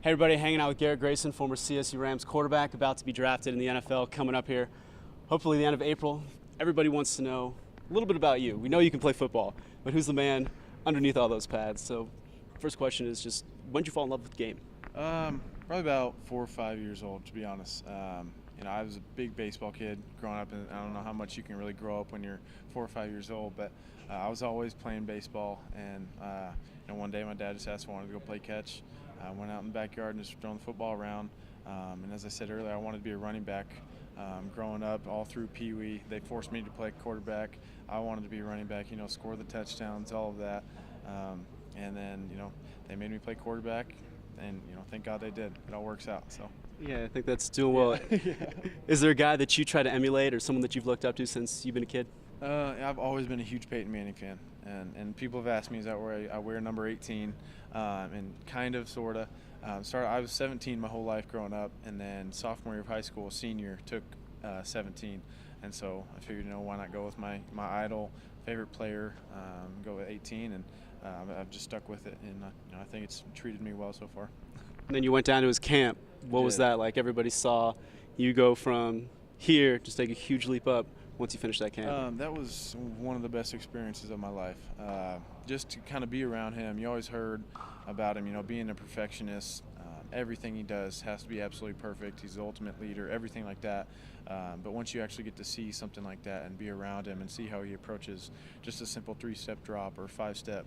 Hey everybody, hanging out with Garrett Grayson, former CSU Rams quarterback, about to be drafted in the NFL, coming up here, hopefully the end of April. Everybody wants to know a little bit about you. We know you can play football, but who's the man underneath all those pads? So first question is just, when did you fall in love with the game? Probably about 4 or 5 years old, to be honest. I was a big baseball kid growing up, and I don't know how much you can really grow up when you're 4 or 5 years old, but I was always playing baseball, and one day my dad just asked if I wanted to go play catch. I went out in the backyard and just throwing the football around, and as I said earlier, I wanted to be a running back. Growing up, all through Pee Wee, they forced me to play quarterback. I wanted to be a running back, score the touchdowns, all of that, and then they made me play quarterback. And thank God they did. It all works out. So Yeah, I think that's doing well. yeah. Is there a guy that you try to emulate or someone that you've looked up to since you've been a kid? I've always been a huge Peyton Manning fan, and people have asked me, is that where I wear number 18? And kind of, sort of. I was 17 my whole life growing up, and then sophomore year of high school, senior, took 17. And so I figured, why not go with my idol, favorite player, go with 18, and I've just stuck with it, and I think it's treated me well so far. And then you went down to his camp. What was that like? Everybody saw you go from here, just take a huge leap up once you finished that camp. That was one of the best experiences of my life. Just to kind of be around him. You always heard about him, being a perfectionist. Everything he does has to be absolutely perfect. He's the ultimate leader, everything like that. But once you actually get to see something like that and be around him and see how he approaches just a simple 3-step drop or 5-step,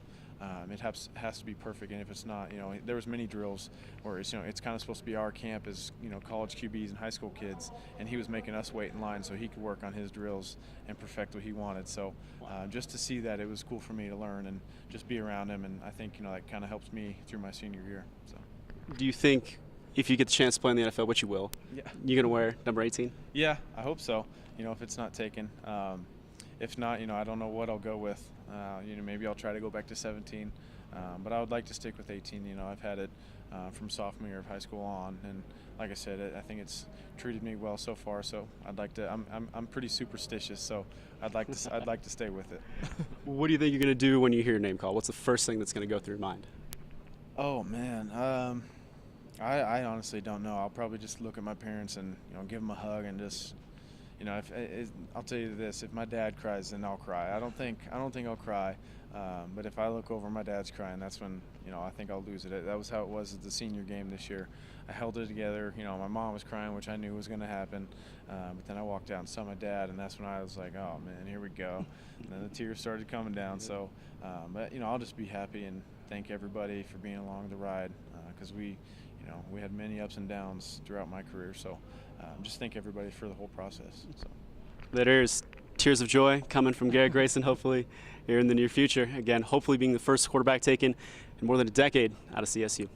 it has to be perfect. And if it's not, there was many drills where it's kind of supposed to be our camp as college QBs and high school kids, and he was making us wait in line so he could work on his drills and perfect what he wanted. So just to see that, it was cool for me to learn and just be around him, and I think that kind of helps me through my senior year. So. Do you think if you get the chance to play in the NFL, which you will, you're going to wear number 18? Yeah, I hope so, if it's not taken. If not, I don't know what I'll go with. Maybe I'll try to go back to 17, but I would like to stick with 18. I've had it from sophomore year of high school on, and like I said, I think it's treated me well so far. So I'd like to. I'm pretty superstitious, so I'd like to stay with it. What do you think you're going to do when you hear your name called? What's the first thing that's going to go through your mind? Oh man, I honestly don't know. I'll probably just look at my parents and give them a hug and just. I'll tell you this: if my dad cries, then I'll cry. I don't think I'll cry, but if I look over, my dad's crying. That's when I think I'll lose it. That was how it was at the senior game this year. I held it together. My mom was crying, which I knew was going to happen, but then I walked out and saw my dad, and that's when I was like, "Oh man, here we go." And then the tears started coming down. So, but I'll just be happy and thank everybody for being along the ride, because we had many ups and downs throughout my career. So just thank everybody for the whole process. So. There's tears of joy coming from Garrett Grayson, hopefully here in the near future. Again, hopefully being the first quarterback taken in more than a decade out of CSU.